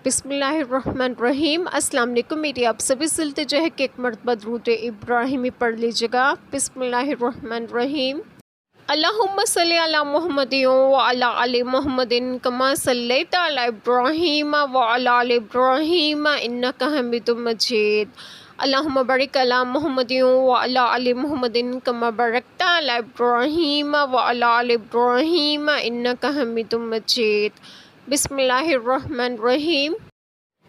بسم اللہ الرحمن الرحیم۔ السلام علیکم، میری آپ سبھی سے التجا ہے کہ ایک مرتبہ درود ابراہیمی پڑھ لیجیے گا۔ بسم اللہ الرحمن الرحیم۔ اللہم صلی علی محمد وعلی آل محمد کما صلیت علی ابراہیم وعلی آل ابراہیم انک حمید مجید۔ اللہم بارک علی محمد وعلی آل محمد کما بارکت علی ابراہیم وعلی آل ابراہیم انک حمید مجید۔ بسم اللہ الرحمن الرحیم۔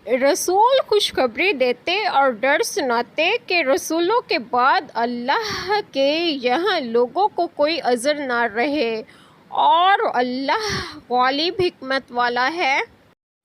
رسول خوشخبری دیتے اور ڈر سناتے کہ رسولوں کے بعد اللہ کے یہاں لوگوں کو کوئی عذر نہ رہے اور اللہ غالب حکمت والا ہے۔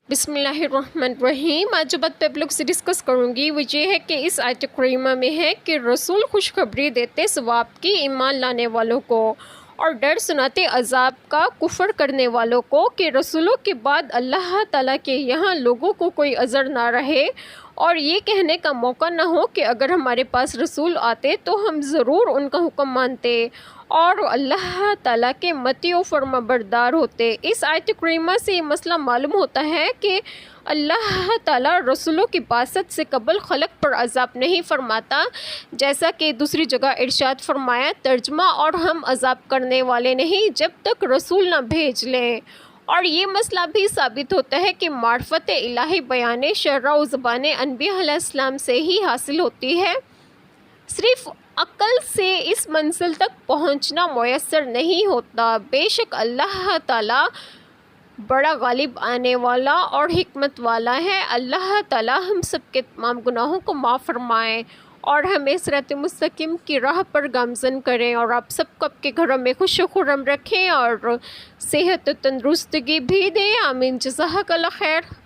بسم اللہ الرحمن الرحیم۔ آج جو بات پہ آپ لوگ سے ڈسکس کروں گی وہ یہ ہے کہ اس آیت کریمہ میں ہے کہ رسول خوشخبری دیتے ثواب کی ایمان لانے والوں کو اور ڈر سناتے عذاب کا کفر کرنے والوں کو کہ رسولوں کے بعد اللہ تعالیٰ کے یہاں لوگوں کو کوئی عذر نہ رہے اور یہ کہنے کا موقع نہ ہو کہ اگر ہمارے پاس رسول آتے تو ہم ضرور ان کا حکم مانتے اور اللہ تعالیٰ کے مطیع و فرما بردار ہوتے۔ اس آیت کریمہ سے یہ مسئلہ معلوم ہوتا ہے کہ اللہ تعالیٰ رسولوں کی بعثت سے قبل خلق پر عذاب نہیں فرماتا، جیسا کہ دوسری جگہ ارشاد فرمایا ترجمہ اور ہم عذاب کرنے والے نہیں جب تک رسول نہ بھیج لیں۔ اور یہ مسئلہ بھی ثابت ہوتا ہے کہ معرفت الہی بیان شرع و زبان انبیاء علیہ السلام سے ہی حاصل ہوتی ہے، صرف عقل سے اس منزل تک پہنچنا میسر نہیں ہوتا۔ بے شک اللہ تعالیٰ بڑا غالب آنے والا اور حکمت والا ہے۔ اللہ تعالیٰ ہم سب کے تمام گناہوں کو معاف فرمائے اور ہمیں صراط مستقیم کی راہ پر گامزن کریں اور آپ سب کو آپ کے گھروں میں خوش و خرم رکھیں اور صحت و تندرستگی بھی دیں۔ آمین۔ جزاک اللہ خیر۔